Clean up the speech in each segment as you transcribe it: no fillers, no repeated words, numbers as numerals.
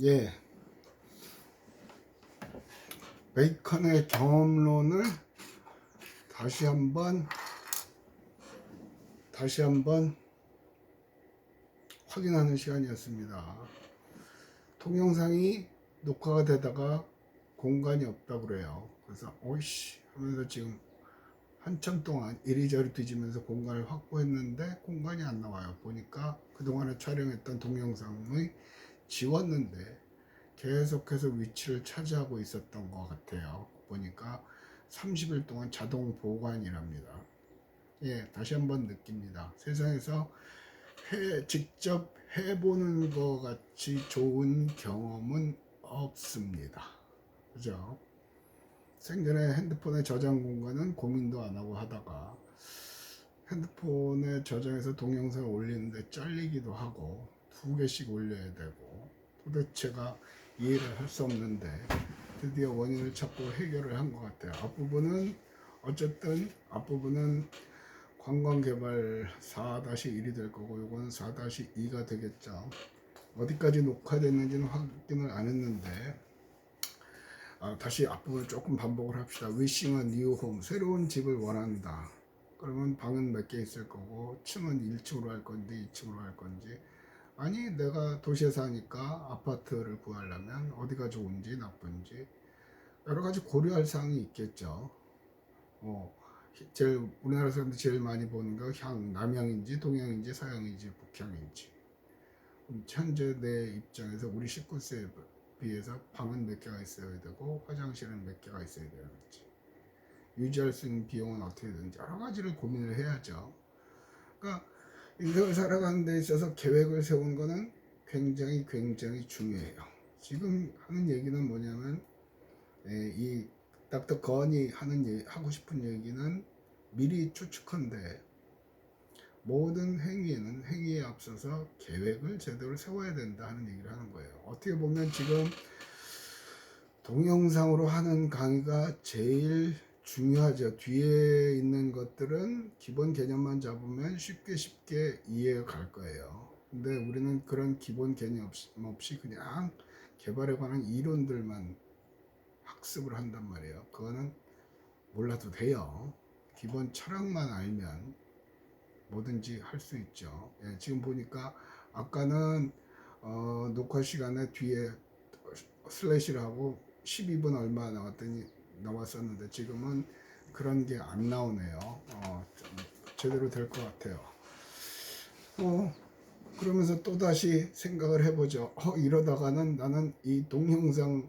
예, 베이컨의 경험론을 다시 한번 확인하는 시간이었습니다. 동영상이 녹화가 되다가 공간이 없다고 그래요. 그래서 오이씨 하면서 지금 한참 동안 이리저리 뒤지면서 공간을 확보했는데 공간이 안 나와요. 보니까 그동안에 촬영했던 동영상을 지웠는데 계속해서 위치를 차지하고 있었던 것 같아요. 보니까 30일 동안 자동 보관이랍니다. 예, 다시 한번 느낍니다. 세상에서 직접 해보는 것 같이 좋은 경험은 없습니다. 그죠? 생전에 핸드폰의 저장 공간은 고민도 안 하고 하다가 핸드폰에 저장해서 동영상을 올리는데 잘리기도 하고 2개씩 올려야 되고 도대체가 이해를 할 수 없는데 드디어 원인을 찾고 해결을 한 것 같아요. 앞부분은 관광개발 4-1이 될 거고 이건 4-2가 되겠죠. 어디까지 녹화됐는지는 확인을 안 했는데 다시 앞부분을 조금 반복을 합시다. Wishing a new home, 새로운 집을 원한다. 그러면 방은 몇 개 있을 거고 층은 1층으로 할 건지 2층으로 할 건지, 아니 내가 도시에 사니까 아파트를 구하려면 어디가 좋은지 나쁜지 여러 가지 고려할 사항이 있겠죠. 제일 우리나라 사람들이 제일 많이 보는 거 남향인지 동향인지 서향인지 북향인지. 현재 내 입장에서 우리 19세에 비해서 방은 몇 개가 있어야 되고 화장실은 몇 개가 있어야 되는지, 유지할 수 있는 비용은 어떻게 되는지 여러 가지를 고민을 해야죠. 그러니까 인생을 살아가는 데 있어서 계획을 세우는 거는 굉장히 중요해요. 지금 하는 얘기는 뭐냐면 이 닥터 건이 하고 싶은 얘기는 미리 추측한데 모든 행위에 앞서서 계획을 제대로 세워야 된다 하는 얘기를 하는 거예요. 어떻게 보면 지금 동영상으로 하는 강의가 제일 중요하죠. 뒤에 있는 것들은 기본 개념만 잡으면 쉽게 이해가 갈 거예요. 근데 우리는 그런 기본 개념 없이 그냥 개발에 관한 이론들만 학습을 한단 말이에요. 그거는 몰라도 돼요. 기본 철학만 알면 뭐든지 할 수 있죠. 예, 지금 보니까 아까는 녹화 시간에 뒤에 슬래시를 하고 12분 얼마 나왔었는데 지금은 그런 게 안 나오네요. 제대로 될 것 같아요. 그러면서 또 다시 생각을 해보죠. 이러다가는 나는 이 동영상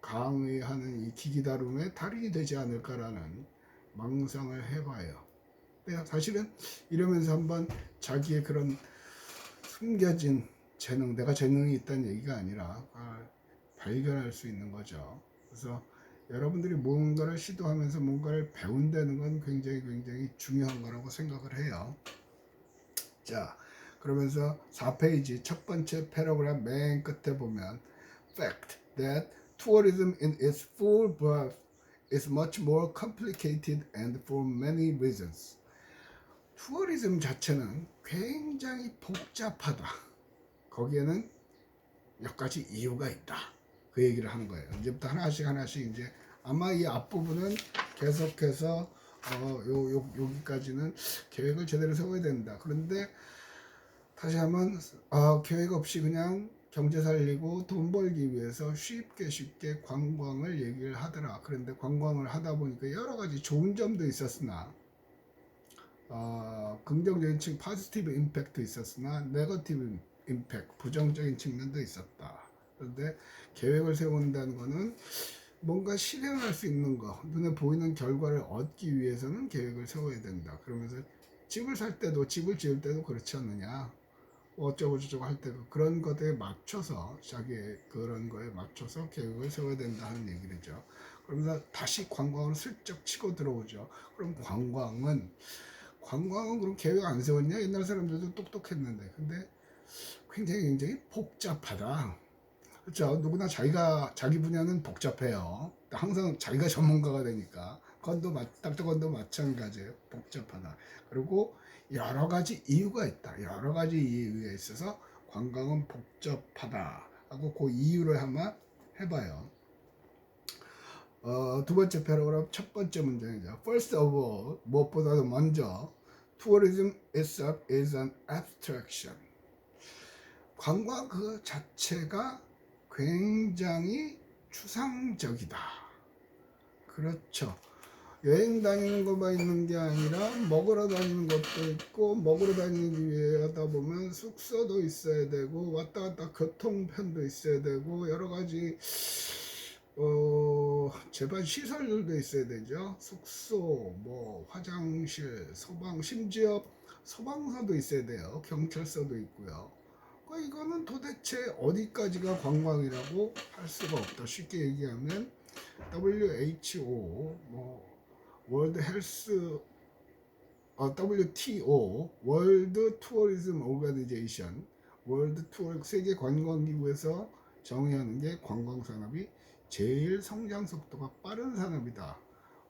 강의하는 이 기기 다룸의 달인이 되지 않을까라는 망상을 해봐요. 사실은 이러면서 한번 자기의 그런 숨겨진 재능, 내가 재능이 있다는 얘기가 아니라 발견할 수 있는 거죠. 그래서 여러분들이 뭔가를 시도하면서 뭔가를 배운다는 건 굉장히 중요한 거라고 생각을 해요. 자, 그러면서 4페이지 첫 번째 패러그래프 맨 끝에 보면 fact that tourism in its full breadth is much more complicated and for many reasons. 투어리즘 자체는 굉장히 복잡하다. 거기에는 몇 가지 이유가 있다. 그 얘기를 하는 거예요. 이제부터 하나씩 이제 아마 이 앞부분은 계속해서 여기까지는 계획을 제대로 세워야 된다. 그런데 다시 한번 계획 없이 그냥 경제 살리고 돈 벌기 위해서 쉽게 관광을 얘기를 하더라. 그런데 관광을 하다 보니까 여러 가지 좋은 점도 있었으나 긍정적인 측 포지티브 임팩트 있었으나 네거티브 임팩트 부정적인 측면도 있었다. 그런데 계획을 세운다는 것은 뭔가 실행할 수 있는 거, 눈에 보이는 결과를 얻기 위해서는 계획을 세워야 된다. 그러면서 집을 살 때도 집을 지을 때도 그렇지 않느냐, 어쩌고 저쩌고 할 때도 그런 것에 맞춰서 자기의 그런 거에 맞춰서 계획을 세워야 된다 하는 얘기죠. 그러면서 다시 관광을 슬쩍 치고 들어오죠. 그럼 관광은 그럼 계획 안 세웠냐? 옛날 사람들도 똑똑했는데. 근데 굉장히 복잡하다. 그렇죠. 누구나 자기 분야는 복잡해요. 항상 자기가 전문가가 되니까. 닥터건도 마찬가지예요. 복잡하다. 그리고 여러 가지 이유가 있다. 여러 가지 이유가 있어서 관광은 복잡하다. 하고 그 이유를 한번 해봐요. 두 번째 패러그래프 첫 번째 문장이죠. First of all, 무엇보다도 먼저 tourism itself is an abstraction. 관광 그 자체가 굉장히 추상적이다. 그렇죠. 여행 다니는 것만 있는 게 아니라 먹으러 다니는 것도 있고, 먹으러 다니기 위해 하다 보면 숙소도 있어야 되고 왔다 갔다 교통편도 있어야 되고 여러 가지 재반 시설들도 있어야 되죠. 숙소, 뭐 화장실, 소방, 심지어 소방서도 있어야 돼요. 경찰서도 있고요. 이거는 도대체 어디까지가 관광이라고 할 수가 없다. 쉽게 얘기하면 WHO, 뭐 월드 헬스, WTO, 월드 투어리즘 오거니제이션, 월드 투어 세계 관광기구에서 정의하는 게 관광 산업이 제일 성장 속도가 빠른 산업이다.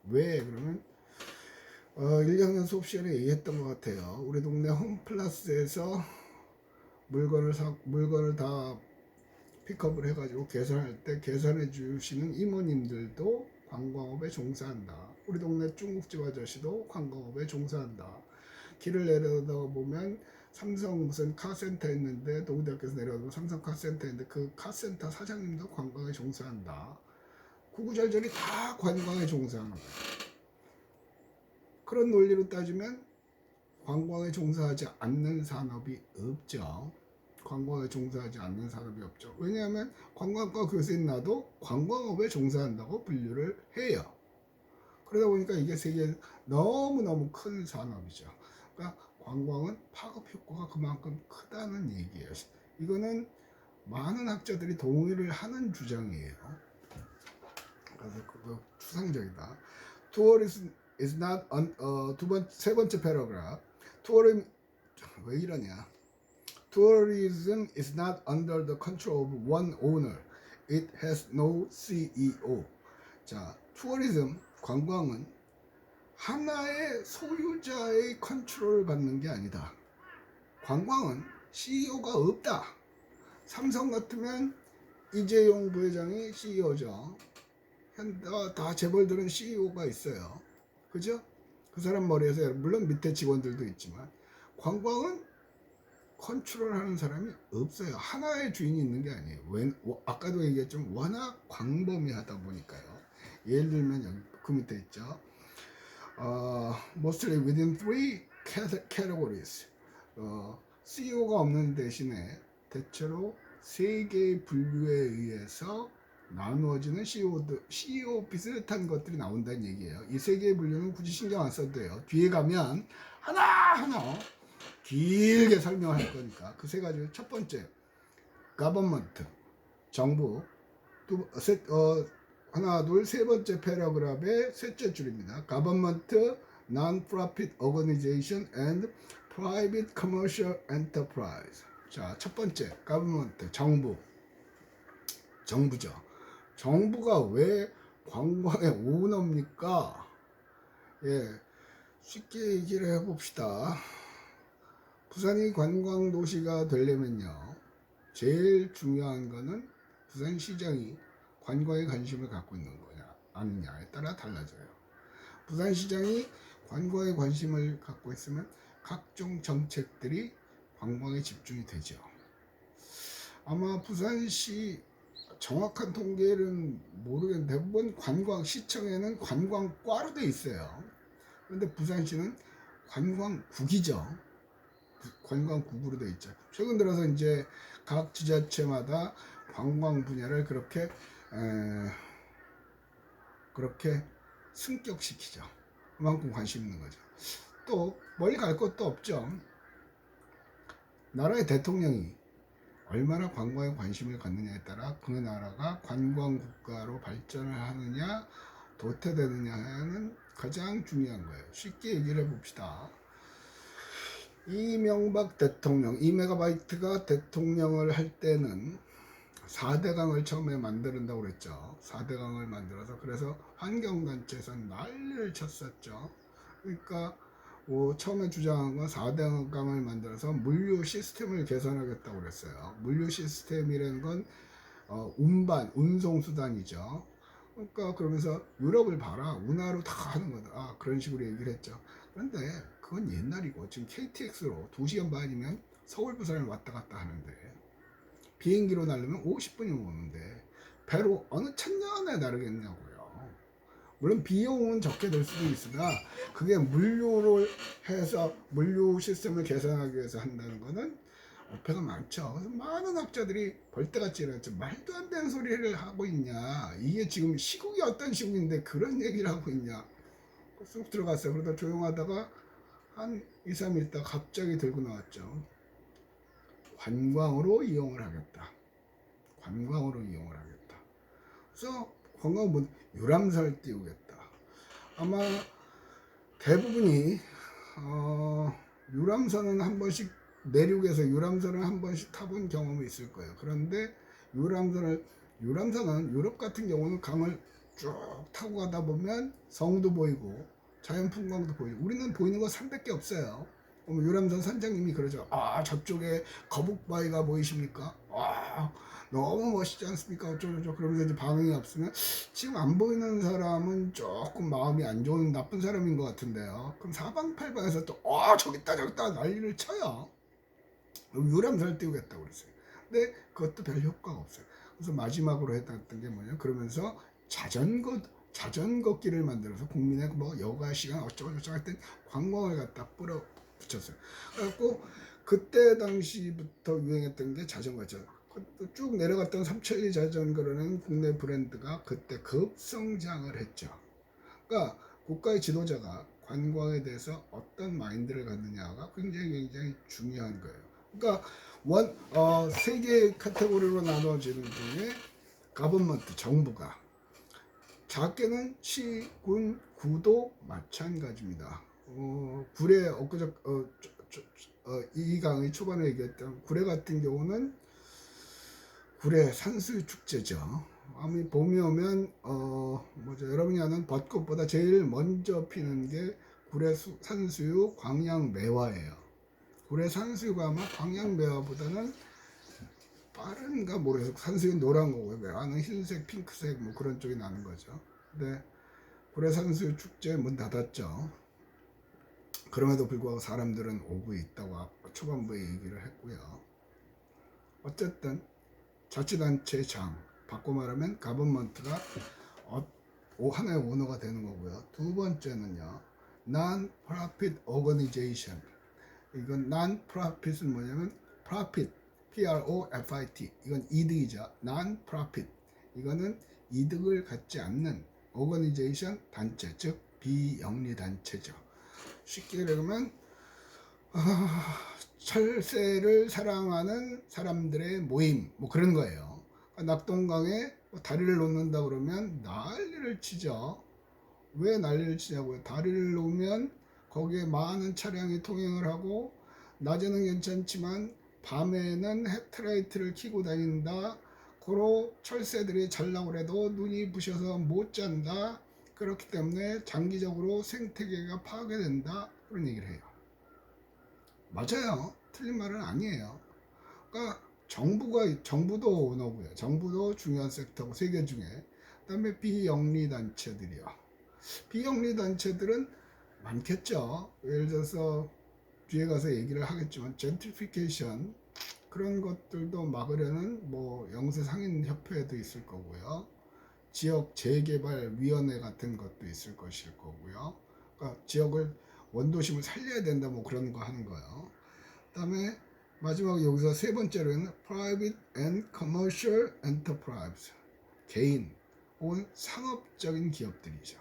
왜? 그러면 1학년 수업 시간에 얘기했던 것 같아요. 우리 동네 홈플러스에서 물건을 다 픽업을 해가지고 계산할 때 계산해 주시는 이모님들도 관광업에 종사한다. 우리 동네 중국집 아저씨도 관광업에 종사한다. 길을 내려다 보면 삼성 무슨 카센터 있는데 동대학교에서 내려오면 삼성 카센터 있는데 그 카센터 사장님도 관광에 종사한다. 구구절절이 다 관광에 종사하는 거예요. 그런 논리로 따지면 관광에 종사하지 않는 산업이 없죠. 관광에 종사하지 않는 산업이 없죠. 왜냐하면 관광과 교수인 나도 관광업에 종사한다고 분류를 해요. 그러다 보니까 이게 세계에 너무너무 큰 산업이죠. 그러니까 관광은 파급 효과가 그만큼 크다는 얘기예요. 이거는 많은 학자들이 동의를 하는 주장이에요. 그래서 그거 추상적이다. Tourism is not 세 번째 패러그래프. 왜 이러냐? Tourism is not under the control of one owner. It has no CEO. 자, 투어리즘, 관광은 하나의 소유자의 컨트롤을 받는 게 아니다. 관광은 CEO가 없다. 삼성 같으면 이재용 부회장이 CEO죠. 현대 다 재벌들은 CEO가 있어요. 그죠? 그 사람 머리에서 물론 밑에 직원들도 있지만 관광은 컨트롤하는 사람이 없어요. 하나의 주인이 있는 게 아니에요. 아까도 얘기했지만 워낙 광범위하다 보니까요. 예를 들면 여기 그 밑에 있죠. Mostly within three categories. CEO가 없는 대신에 대체로 세 개의 분류에 의해서 나누어지는 CEO 비슷한 것들이 나온다는 얘기예요. 이 세 개의 분류는 굳이 신경 안 써도 돼요. 뒤에 가면 하나하나 길게 설명할 거니까 그 세 가지. 첫 번째, government, 정부. 하나, 둘, 세 번째 패러그래프의 셋째 줄입니다. government, non-profit organization and private commercial enterprise. 자, 첫 번째, government, 정부죠. 정부가 왜 관광에 오너입니까? 예, 쉽게 얘기를 해봅시다. 부산이 관광도시가 되려면요, 제일 중요한 거는 부산시장이 관광에 관심을 갖고 있는 거냐 아니냐에 따라 달라져요. 부산시장이 관광에 관심을 갖고 있으면 각종 정책들이 관광에 집중이 되죠. 아마 부산시 정확한 통계는 모르겠는데 대부분 관광시청에는 관광과로 돼 있어요. 그런데 부산시는 관광국이죠. 관광국으로 돼 있죠. 최근 들어서 이제 각 지자체마다 관광 분야를 그렇게 승격시키죠. 그만큼 관심 있는 거죠. 또 멀리 갈 것도 없죠. 나라의 대통령이 얼마나 관광에 관심을 갖느냐에 따라 그 나라가 관광국가로 발전을 하느냐 도태되느냐는 가장 중요한 거예요. 쉽게 얘기를 해봅시다. 이명박 대통령, 이메가바이트가 대통령을 할 때는 4대강을 처음에 만든다고 그랬죠. 4대강을 만들어서 그래서 환경단체에서 난리를 쳤었죠. 그러니까 처음에 주장한 건 4대강을 만들어서 물류 시스템을 개선하겠다고 그랬어요. 물류 시스템이라는 건 운반, 운송수단이죠. 그러니까 그러면서 유럽을 봐라, 운하로 다 하는 거다. 그런 식으로 얘기를 했죠. 그런데 그건 옛날이고 지금 KTX로 2시간 반이면 서울 부산을 왔다 갔다 하는데, 비행기로 날르면 50분이면 오는데 배로 어느 천년에 나르겠냐고요. 물론 비용은 적게 들 수도 있으나 그게 물류를 해서 물류 시스템을 개선하기 위해서 한다는 거는 어폐가 많죠. 그래서 많은 학자들이 벌떼같이 일어났죠. 말도 안 되는 소리를 하고 있냐. 이게 지금 시국이 어떤 시국인데 그런 얘기를 하고 있냐. 쑥 들어갔어요. 그러다 조용하다가 한 2, 3일 있다 갑자기 들고 나왔죠. 관광으로 이용을 하겠다. 관광으로 이용을 하겠다. 그래서 관광은 유람선을 띄우겠다. 아마 대부분이 유람선은 한 번씩, 내륙에서 유람선을 한 번씩 타본 경험이 있을 거예요. 그런데 유람선은 유럽 같은 경우는 강을 쭉 타고 가다 보면 성도 보이고 자연 풍광도 보이고, 우리는 보이는 거 산밖에 없어요. 유람선 선장님이 그러죠. 저쪽에 거북바위가 보이십니까? 너무 멋있지 않습니까? 어쩌고저쩌고. 그러면서 이제 반응이 없으면 지금 안 보이는 사람은 조금 마음이 안 좋은 나쁜 사람인 것 같은데요. 그럼 사방팔방에서 또 저기 있다 저기 있다 난리를 쳐요. 유람선을 띄우겠다고 그랬어요. 근데 그것도 별 효과가 없어요. 그래서 마지막으로 했던 게 뭐냐, 그러면서 자전거 길을 만들어서 국민의 뭐 여가 시간 어쩌고저쩌고 할 때 관광을 갖다 뿌려 붙였어요. 그래갖고 그때 당시부터 유행했던 게 자전거죠. 쭉 내려갔던 삼천리 자전거라는 국내 브랜드가 그때 급성장을 했죠. 그러니까 국가의 지도자가 관광에 대해서 어떤 마인드를 갖느냐가 굉장히 중요한 거예요. 그러니까 세 개의 카테고리로 나눠지는 중에 가버먼트, 정부가, 작게는 시, 군, 구도 마찬가지입니다. 구례 이 강의 초반에 얘기했던 구례 같은 경우는 구례 산수유 축제죠. 봄이 오면 여러분이 아는 벚꽃보다 제일 먼저 피는 게 구례 산수유 광양매화예요. 구례 산수유가 아마 광양매화보다는 빠른가 모르겠어요. 산수유는 노란 거고요. 매화는 흰색, 핑크색 뭐 그런 쪽이 나는 거죠. 근데 구례 산수유 축제 문 닫았죠. 그럼에도 불구하고 사람들은 오고 있다고 초반부에 얘기를 했고요. 어쨌든 자치단체 장, 바꿔 말하면 가버먼트가 하나의 오너가 되는 거고요. 두 번째는요, Non-Profit Organization. 이건 Non-Profit은 뭐냐면 Profit, P-R-O-F-I-T. 이건 이득이죠. Non-Profit. 이거는 이득을 갖지 않는 Organization, 단체, 즉 비영리 단체죠. 쉽게 얘기하면 철새를 사랑하는 사람들의 모임 뭐 그런 거예요. 낙동강에 다리를 놓는다 그러면 난리를 치죠. 왜 난리를 치냐고요. 다리를 놓으면 거기에 많은 차량이 통행을 하고 낮에는 괜찮지만 밤에는 헤드라이트를 켜고 다닌다. 고로 철새들이 자려고 해도 눈이 부셔서 못 잔다. 그렇기 때문에 장기적으로 생태계가 파괴된다. 그런 얘기를 해요. 맞아요. 틀린 말은 아니에요. 그러니까 정부도 오너고요. 정부도 중요한 섹터고, 세계 중에. 그다음에 비영리 단체들이요. 비영리 단체들은 많겠죠. 예를 들어서 뒤에 가서 얘기를 하겠지만 젠트리피케이션 그런 것들도 막으려는 영세 상인 협회도 있을 거고요. 지역 재개발 위원회 같은 것도 있을 것일 거고요. 그러니까 지역을 원도심을 살려야 된다 그런 거 하는 거예요. 그다음에 마지막에 여기서 세 번째로는 Private and Commercial Enterprise, 개인 혹은 상업적인 기업들이죠.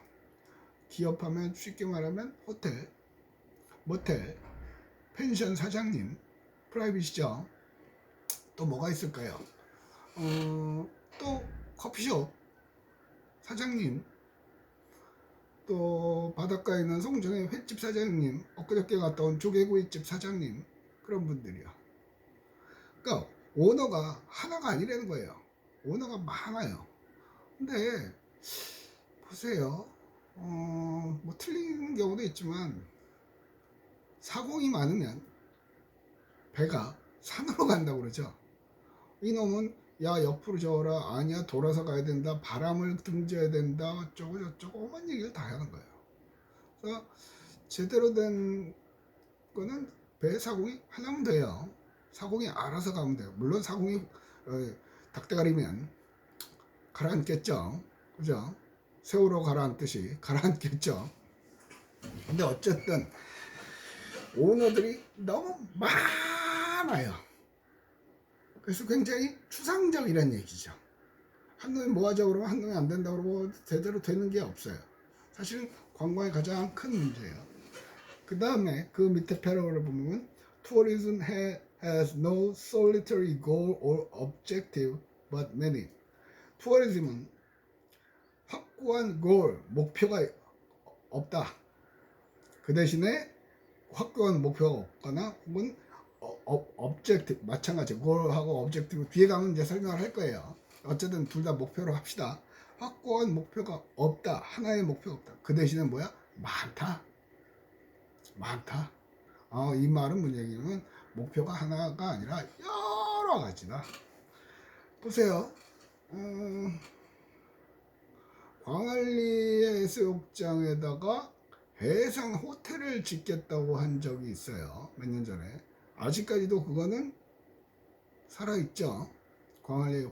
기업하면 쉽게 말하면 호텔, 모텔, 펜션 사장님, 프라이빗이죠. 또 뭐가 있을까요? 또 커피숍 사장님, 또 바닷가에 있는 송정의 횟집 사장님, 엊그저께 갔다 온 조개구이집 사장님, 그런 분들이요. 그러니까 오너가 하나가 아니라는 거예요. 오너가 많아요. 근데 보세요. 틀린 경우도 있지만 사공이 많으면 배가 산으로 간다고 그러죠. 이놈은 야 옆으로 저어라, 아니야 돌아서 가야 된다, 바람을 등져야 된다, 어쩌고 저쩌고 오만 얘기를 다 하는 거예요. 그래서 제대로 된 거는 배 사공이 하나면 돼요. 사공이 알아서 가면 돼요. 물론 사공이 닭대가리면 가라앉겠죠. 그죠? 세월호 가라앉듯이 가라앉겠죠. 근데 어쨌든 오너들이 너무 많아요. 그래서 굉장히 추상적이라는 얘기죠. 한 놈이 뭐 하자 그러면 한 놈이 안 된다 그러고 제대로 되는 게 없어요. 사실은 관광의 가장 큰 문제예요. 그 다음에 그 밑에 패러그를 보면 tourism has no solitary goal or objective but many. 투어리즘은 확고한 goal, 목표가 없다. 그 대신에 확고한 목표가 없거나 혹은 objective, 마찬가지 goal하고 objective 뒤에 가면 이제 설명을 할 거예요. 어쨌든 둘 다 목표로 합시다. 확고한 목표가 없다. 하나의 목표가 없다. 그 대신에 뭐야? 많다. 많다. 이 말은 뭔 얘기냐면 목표가 하나가 아니라 여러 가지다. 보세요. 광안리의 해수욕장에다가 해상 호텔을 짓겠다고 한 적이 있어요. 몇 년 전에. 아직까지도 그거는 살아있죠. 광안리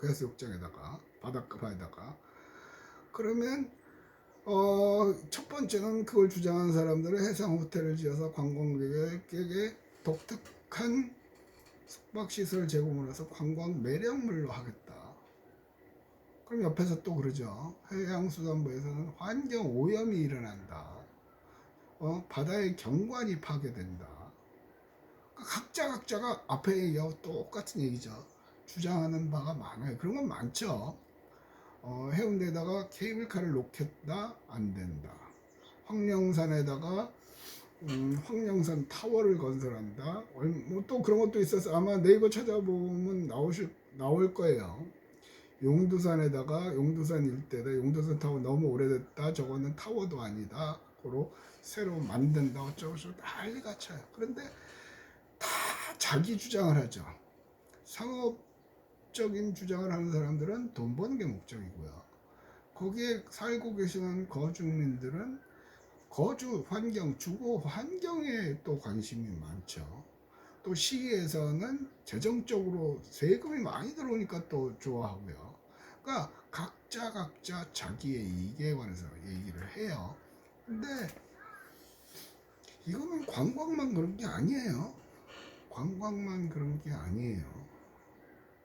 해수욕장에다가 바닷가에다가. 그러면 첫 번째는 그걸 주장한 사람들은 해상 호텔을 지어서 관광객에게 독특한 숙박시설 제공을 해서 관광 매력물로 하겠다. 그럼 옆에서 또 그러죠. 해양수산부에서는 환경 오염이 일어난다. 바다의 경관이 파괴된다. 각자가 앞에 얘기하고 똑같은 얘기죠. 주장하는 바가 많아요. 그런 건 많죠. 해운대에다가 케이블카를 놓겠다, 안 된다. 황령산에다가 황령산 타워를 건설한다. 또 그런 것도 있어서 아마 네이버 찾아보면 나올 거예요. 용두산에다가 용두산 일대다. 용두산 타워 너무 오래됐다. 저거는 타워도 아니다. 고로 새로 만든다. 어쩌고저쩌고 난리가 쳐요. 그런데 다 자기 주장을 하죠. 상업적인 주장을 하는 사람들은 돈 버는 게 목적이고요. 거기에 살고 계시는 거주민들은 거주 환경, 주거 환경에 또 관심이 많죠. 또 시에서는 재정적으로 세금이 많이 들어오니까 또 좋아하고요. 그러니까 각자 자기의 이익에 관해서 얘기를 해요. 근데 이거는 관광만 그런 게 아니에요. 관광만 그런 게 아니에요.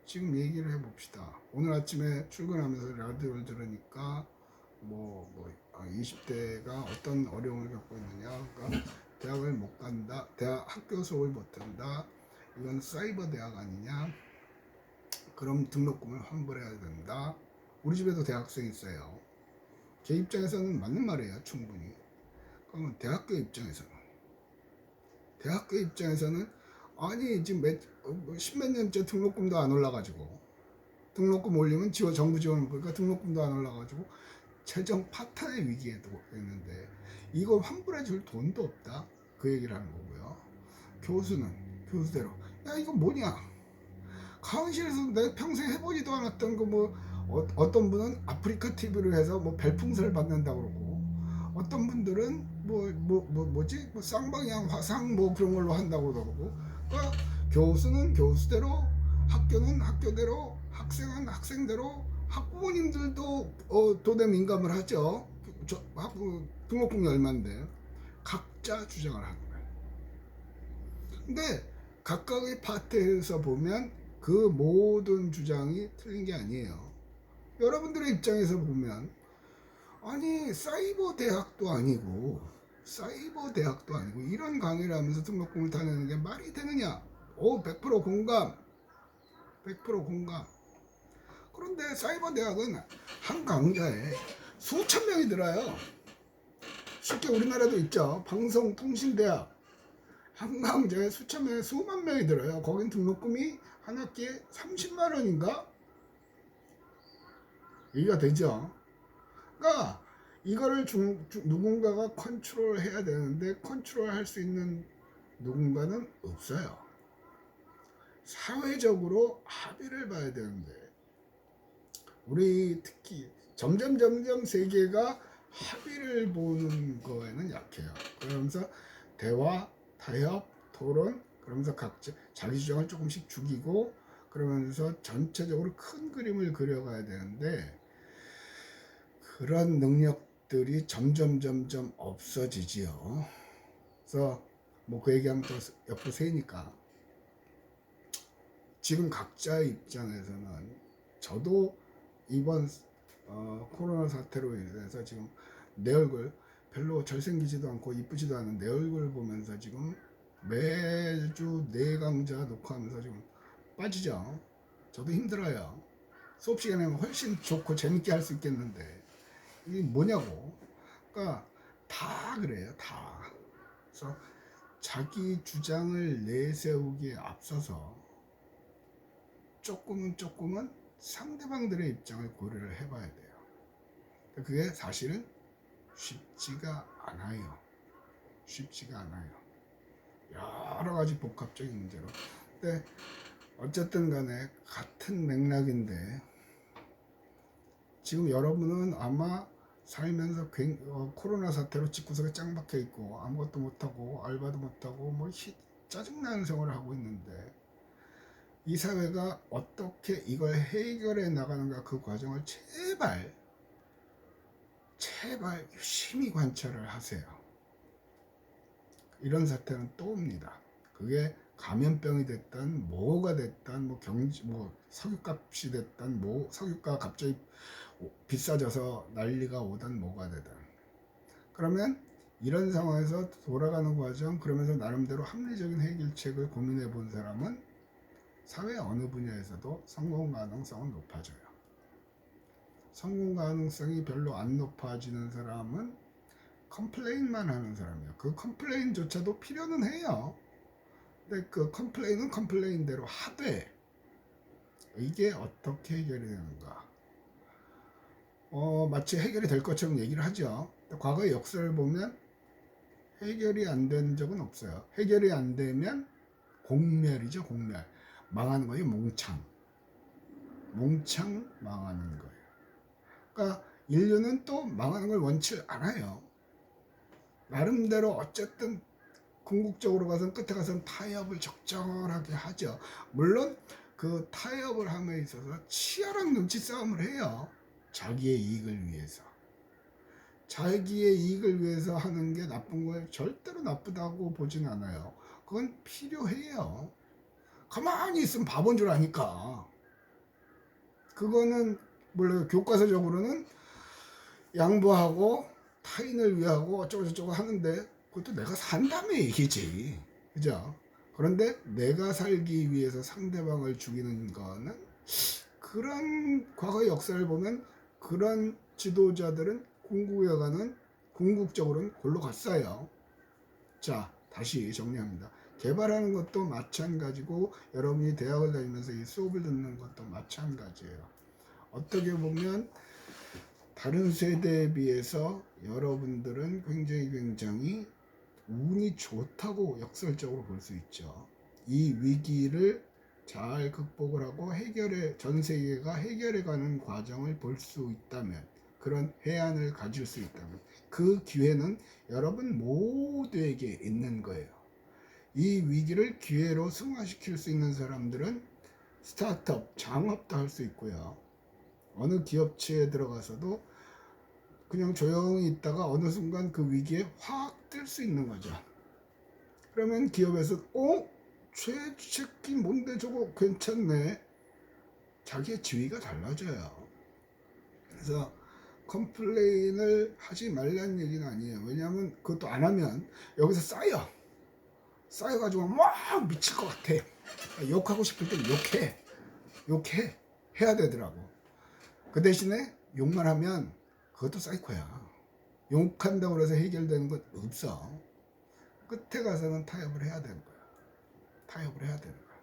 지금 얘기를 해봅시다. 오늘 아침에 출근하면서 라디오를 들으니까 20대가 어떤 어려움을 겪고 있느냐. 그러니까 대학을 못 간다. 학교 수업을 못 한다. 이건 사이버 대학 아니냐. 그럼 등록금을 환불해야 된다. 우리 집에도 대학생이 있어요. 제 입장에서는 맞는 말이에요. 충분히. 그러면 대학교 입장에서는 아니 지금 십몇 년째 등록금도 안 올라가지고 등록금 올리면 정부 지원을 보니까 등록금도 안 올라가지고 재정 파탄의 위기에 있는데 이거 환불해 줄 돈도 없다. 그 얘기를 하는 거고요. 교수는 교수대로 야 이거 뭐냐, 강의실에서 내가 평생 해보지도 않았던 거 어떤 분은 아프리카 TV로 해서 별풍선을 받는다고 그러고 어떤 분들은 뭐지 쌍방향 화상 그런 걸로 한다고 그러고. 그러니까 교수는 교수대로, 학교는 학교대로, 학생은 학생대로, 학부모님들도 돈에 민감을 하죠. 등록금이 얼마인데 각자 주장을 하는 거예요. 근데 각각의 파트에서 보면 그 모든 주장이 틀린 게 아니에요. 여러분들의 입장에서 보면 아니 사이버 대학도 아니고 이런 강의를 하면서 등록금을 타내는 게 말이 되느냐. 100% 공감. 그런데 사이버 대학은 한 강좌에 수천 명이 들어요. 쉽게 우리나라도 있죠. 방송통신대학 한 강좌에 수만 명이 들어요. 거긴 등록금이 한 학기에 30만 원인가? 얘기가 되죠. 그러니까 이거를 누군가가 컨트롤 해야 되는데 컨트롤 할 수 있는 누군가는 없어요. 사회적으로 합의를 봐야 되는데 우리 특히 점점 세계가 합의를 보는 거에는 약해요. 그러면서 대화, 타협, 토론, 그러면서 각자 자기 주장을 조금씩 죽이고 그러면서 전체적으로 큰 그림을 그려가야 되는데 그런 능력들이 점점 없어지지요. 그래서 뭐 그 얘기하면 또 옆으로 새니까 지금 각자의 입장에서는 저도 이번 코로나 사태로 인해서 지금 내 얼굴 별로 잘생기지도 않고 이쁘지도 않은 내 얼굴 보면서 지금 매주 네 강좌 녹화하면서 지금 빠지죠. 저도 힘들어요. 수업 시간에 훨씬 좋고 재밌게 할 수 있겠는데 이게 뭐냐고. 그러니까 다 그래요. 다. 그래서 자기 주장을 내세우기에 앞서서 조금은 상대방들의 입장을 고려를 해봐야 돼요. 그게 사실은 쉽지가 않아요. 쉽지가 않아요. 여러 가지 복합적인 문제로. 근데 어쨌든 간에 같은 맥락인데 지금 여러분은 아마 살면서 코로나 사태로 집구석에 짱 박혀 있고 아무것도 못하고 알바도 못하고 뭐 짜증나는 생활을 하고 있는데 이 사회가 어떻게 이걸 해결해 나가는가 그 과정을 제발 유심히 관찰을 하세요. 이런 사태는 또 옵니다. 그게 감염병이 됐든 뭐가 됐든 뭐 석유값이 됐든 뭐 석유가 갑자기 비싸져서 난리가 오든 뭐가 되든 그러면 이런 상황에서 돌아가는 과정 그러면서 나름대로 합리적인 해결책을 고민해 본 사람은 사회 어느 분야에서도 성공 가능성은 높아져요. 성공 가능성이 별로 안 높아지는 사람은 컴플레인만 하는 사람이에요. 그 컴플레인조차도 필요는 해요. 근데 그 컴플레인은 컴플레인대로 하되 이게 어떻게 해결이 되는가? 마치 해결이 될 것처럼 얘기를 하죠. 과거의 역사를 보면 해결이 안 된 적은 없어요. 해결이 안 되면 공멸이죠, 공멸. 망하는 거예요, 몽창 망하는 거예요. 그러니까 인류는 또 망하는 걸 원치 않아요. 나름대로 어쨌든 궁극적으로 가서는 끝에 가서는 타협을 적절하게 하죠. 물론 그 타협을 함에 있어서 치열한 눈치 싸움을 해요. 자기의 이익을 위해서. 자기의 이익을 위해서 하는 게 나쁜 거예요. 절대로 나쁘다고 보진 않아요. 그건 필요해요. 가만히 있으면 바본 줄 아니까. 그거는 물론 교과서적으로는 양보하고 타인을 위하고 어쩌고저쩌고 하는데 그것도 내가 산다며 얘기지. 그죠? 그런데 내가 살기 위해서 상대방을 죽이는 거는 그런 과거 역사를 보면 그런 지도자들은 궁극적으로는 골로 갔어요. 자, 다시 정리합니다. 개발하는 것도 마찬가지고 여러분이 대학을 다니면서 이 수업을 듣는 것도 마찬가지예요. 어떻게 보면 다른 세대에 비해서 여러분들은 굉장히 운이 좋다고 역설적으로 볼 수 있죠. 이 위기를 잘 극복을 하고 전 세계가 해결해가는 과정을 볼 수 있다면, 그런 해안을 가질 수 있다면 그 기회는 여러분 모두에게 있는 거예요. 이 위기를 기회로 승화시킬 수 있는 사람들은 스타트업, 창업도 할 수 있고요. 어느 기업체에 들어가서도 그냥 조용히 있다가 어느 순간 그 위기에 확 뜰 수 있는 거죠. 그러면 기업에서 쟤 새끼 뭔데 저거 괜찮네. 자기의 지위가 달라져요. 그래서 컴플레인을 하지 말라는 얘기는 아니에요. 왜냐하면 그것도 안 하면 여기서 쌓여가지고 막 미칠 것 같아. 욕하고 싶을 땐 욕해 해야 되더라고. 그 대신에 욕만 하면 그것도 사이코야. 욕한다고 해서 해결되는 건 없어. 끝에 가서는 타협을 해야 되는 거야. 타협을 해야 되는 거야.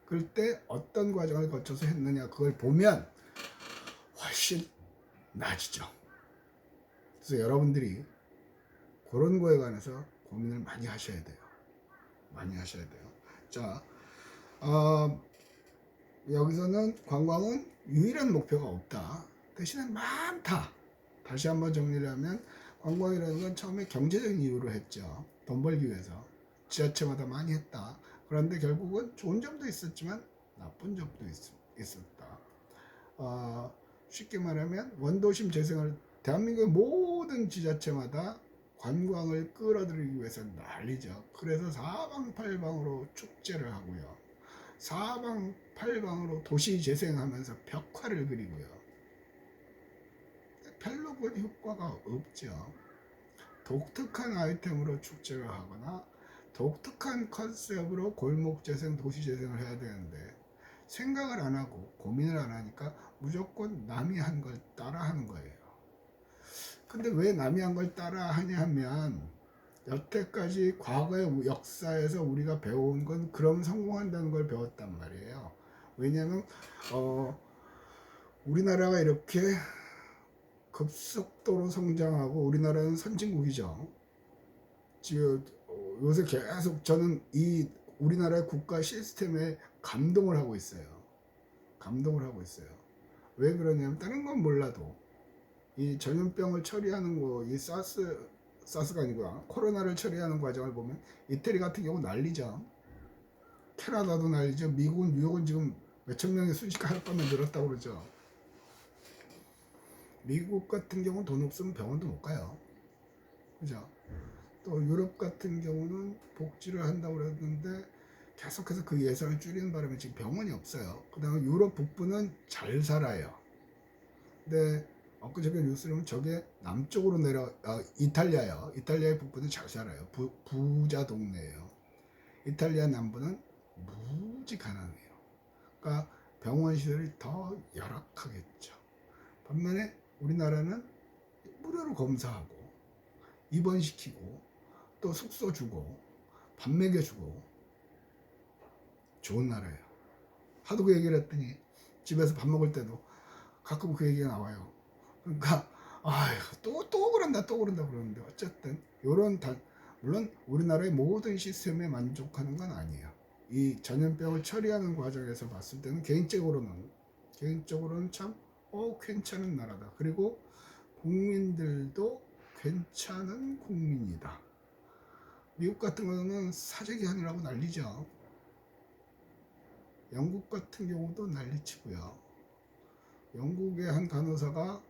그럴 때 어떤 과정을 거쳐서 했느냐 그걸 보면 훨씬 나아지죠. 그래서 여러분들이 그런 거에 관해서 고민을 많이 하셔야 돼요. 많이 하셔야 돼요. 자, 어, 여기서는 관광은 유일한 목표가 없다. 대신에 많다. 다시 한번 정리를 하면 관광이라는 건 처음에 경제적인 이유로 했죠. 돈 벌기 위해서. 지자체마다 많이 했다. 그런데 결국은 좋은 점도 있었지만 나쁜 점도 있었다. 쉽게 말하면 원도심 재생을 대한민국의 모든 지자체마다 관광을 끌어들이기 위해서 난리죠. 그래서 사방팔방으로 축제를 하고요. 사방팔방으로 도시 재생하면서 벽화를 그리고요. 별로 그 효과가 없죠. 독특한 아이템으로 축제를 하거나 독특한 컨셉으로 골목 재생, 도시 재생을 해야 되는데 생각을 안 하고 고민을 안 하니까 무조건 남이 한 걸 따라 하는 거예요. 근데 왜 남이 한 걸 따라 하냐 하면 여태까지 과거의 역사에서 우리가 배운 건 그럼 성공한다는 걸 배웠단 말이에요. 왜냐하면 우리나라가 이렇게 급속도로 성장하고 우리나라는 선진국이죠. 지금 요새 계속 저는 이 우리나라의 국가 시스템에 감동을 하고 있어요. 감동을 하고 있어요. 왜 그러냐면 다른 건 몰라도 이 전염병을 처리하는 거, 이 사스가 아니고 코로나를 처리하는 과정을 보면 이태리 같은 경우 난리죠. 캐나다도 난리죠. 미국은 뉴욕은 지금 몇천 명이 순식간에 하룻밤에 늘었다고 그러죠. 미국 같은 경우는 돈 없으면 병원도 못 가요. 그죠? 또 유럽 같은 경우는 복지를 한다고 그랬는데 계속해서 그 예산을 줄이는 바람에 지금 병원이 없어요. 그 다음에 유럽 북부는 잘 살아요. 근데 엊그저께 뉴스를 보면 저게 남쪽으로 이탈리아요. 이탈리아의 북부는 잘 살아요. 부자 동네예요. 이탈리아 남부는 무지 가난해요. 그러니까 병원 시설이 더 열악하겠죠. 반면에 우리나라는 무료로 검사하고 입원시키고 또 숙소 주고 밥 먹여주고 좋은 나라예요. 하도 그 얘기를 했더니 집에서 밥 먹을 때도 가끔 그 얘기가 나와요. 그러니까 아휴 또 그런다 그러는데 어쨌든 요런 물론 우리나라의 모든 시스템에 만족하는 건 아니에요. 이 전염병을 처리하는 과정에서 봤을 때는 개인적으로는 참 괜찮은 나라다. 그리고 국민들도 괜찮은 국민이다. 미국 같은 경우는 사재기한이라고 난리죠. 영국 같은 경우도 난리치고요. 영국의 한 간호사가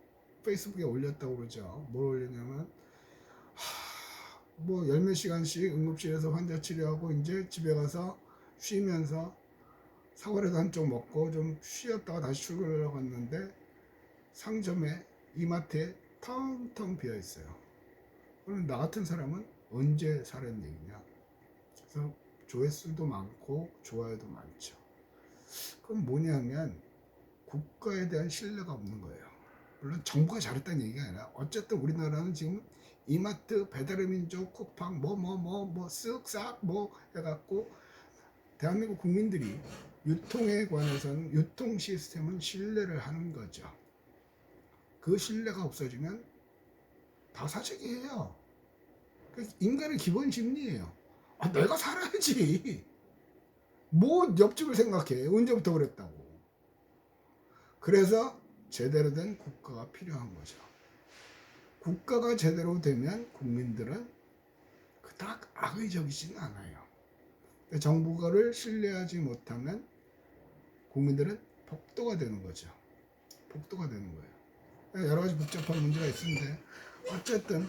페이스북에 올렸다고 그러죠. 뭘 올리냐면 뭐 열 몇 시간씩 응급실에서 환자 치료하고 이제 집에 가서 쉬면서 사과라도 한쪽 먹고 좀 쉬었다가 다시 출근하려고 갔는데 상점에 이마트에 텅텅 비어 있어요. 그럼 나 같은 사람은 언제 사는 얘기냐? 그래서 조회수도 많고 좋아요도 많죠. 그럼 뭐냐면 국가에 대한 신뢰가 없는 거예요. 물론 정부가 잘했다는 얘기가 아니라 어쨌든 우리나라는 지금 이마트, 배달의 민족, 쿠팡 쓱싹 해갖고 대한민국 국민들이 유통에 관해서는 유통 시스템은 신뢰를 하는 거죠. 그 신뢰가 없어지면 다 사재기예요. 인간의 기본 심리예요. 내가 살아야지. 뭐 옆집을 생각해. 언제부터 그랬다고. 그래서 제대로 된 국가가 필요한 거죠. 국가가 제대로 되면 국민들은 그닥 악의적이지는 않아요. 정부가를 신뢰하지 못하면 국민들은 폭도가 되는 거죠. 폭도가 되는 거예요. 여러 가지 복잡한 문제가 있는데 어쨌든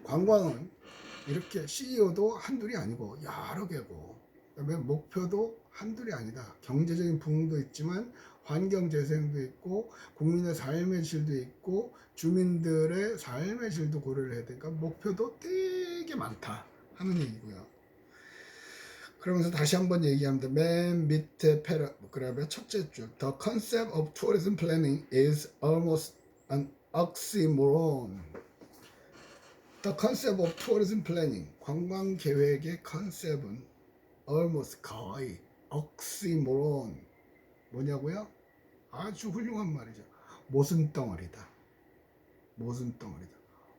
관광은 이렇게 CEO도 한둘이 아니고 여러 개고 그다음에 목표도 한둘이 아니다. 경제적인 부흥도 있지만 환경 재생도 있고 국민의 삶의 질도 있고 주민들의 삶의 질도 고려를 해야 되니까 목표도 되게 많다 하는 얘기고요. 그러면서 다시 한번 얘기합니다. 맨 밑에 패러그래프의 첫째 줄 The concept of tourism planning is almost an oxymoron. The concept of tourism planning 관광 계획의 컨셉은 almost 거의 oxymoron 뭐냐고요? 아주 훌륭한 말이죠. 모순덩어리다. 모순덩어리다.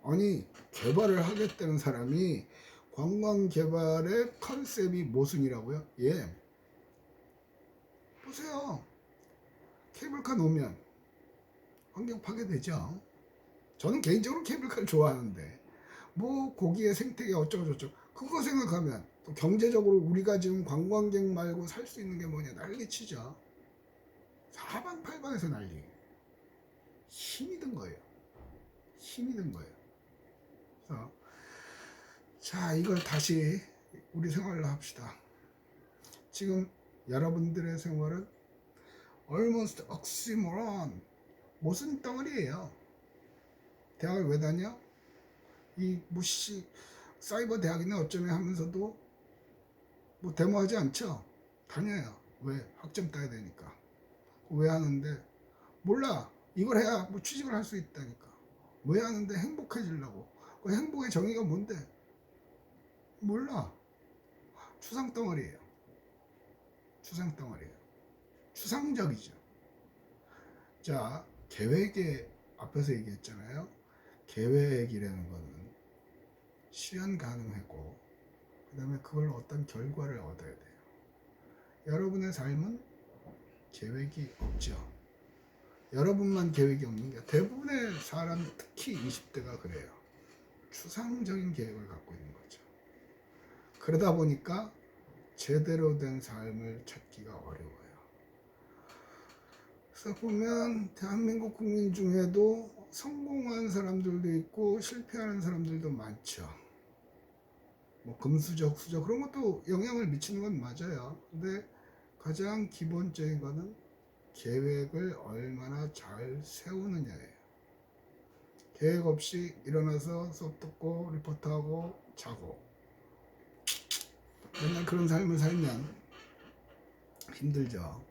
아니 개발을 하겠다는 사람이 관광 개발의 컨셉이 모순이라고요? 예. 보세요. 케이블카 놓으면 환경 파괴되죠. 저는 개인적으로 케이블카를 좋아하는데 뭐 고기의 생태계 어쩌고저쩌고 그거 생각하면 또 경제적으로 우리가 지금 관광객 말고 살 수 있는 게 뭐냐 난리치죠. 사방팔방에서 난리. 힘이 든 거예요. 힘이 든 거예요. 그래서 자 이걸 다시 우리 생활로 합시다. 지금 여러분들의 생활은 almost oxymoron 모순 덩어리예요. 대학을 왜 다녀? 이 무시 사이버 대학이네 어쩌네 하면서도 뭐 데모하지 않죠? 다녀요. 왜? 학점 따야 되니까. 왜 하는데? 몰라. 이걸 해야 뭐 취직을 할 수 있다니까. 왜 하는데? 행복해지려고. 그 행복의 정의가 뭔데? 몰라. 추상덩어리예요. 추상덩어리예요. 추상적이죠. 자, 계획에 앞에서 얘기했잖아요. 계획이라는 거는 실현 가능하고 그 다음에 그걸 어떤 결과를 얻어야 돼요. 여러분의 삶은 계획이 없죠. 여러분만 계획이 없는 게 대부분의 사람 특히 20대가 그래요. 추상적인 계획을 갖고 있는 거죠. 그러다 보니까 제대로 된 삶을 찾기가 어려워요. 그래서 보면 대한민국 국민 중에도 성공한 사람들도 있고 실패하는 사람들도 많죠. 뭐 금수저, 수저 그런 것도 영향을 미치는 건 맞아요. 근데 가장 기본적인 거는 계획을 얼마나 잘 세우느냐예요. 계획 없이 일어나서 수업 듣고 리포트하고 자고 맨날 그런 삶을 살면 힘들죠.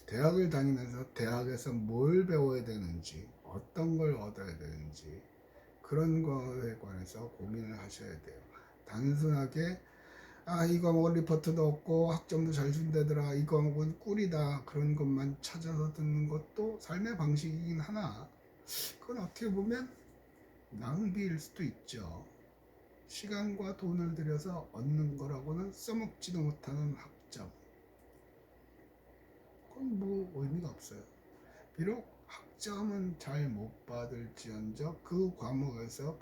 대학을 다니면서 대학에서 뭘 배워야 되는지 어떤 걸 얻어야 되는지 그런 거에 관해서 고민을 하셔야 돼요. 단순하게 이 과목은 리포트도 없고 학점도 잘 준다더라 이 과목은 꿀이다 그런 것만 찾아서 듣는 것도 삶의 방식이긴 하나 그건 어떻게 보면 낭비일 수도 있죠. 시간과 돈을 들여서 얻는 거라고는 써먹지도 못하는 학점 그건 뭐 의미가 없어요. 비록 학점은 잘 못 받을지언정 그 과목에서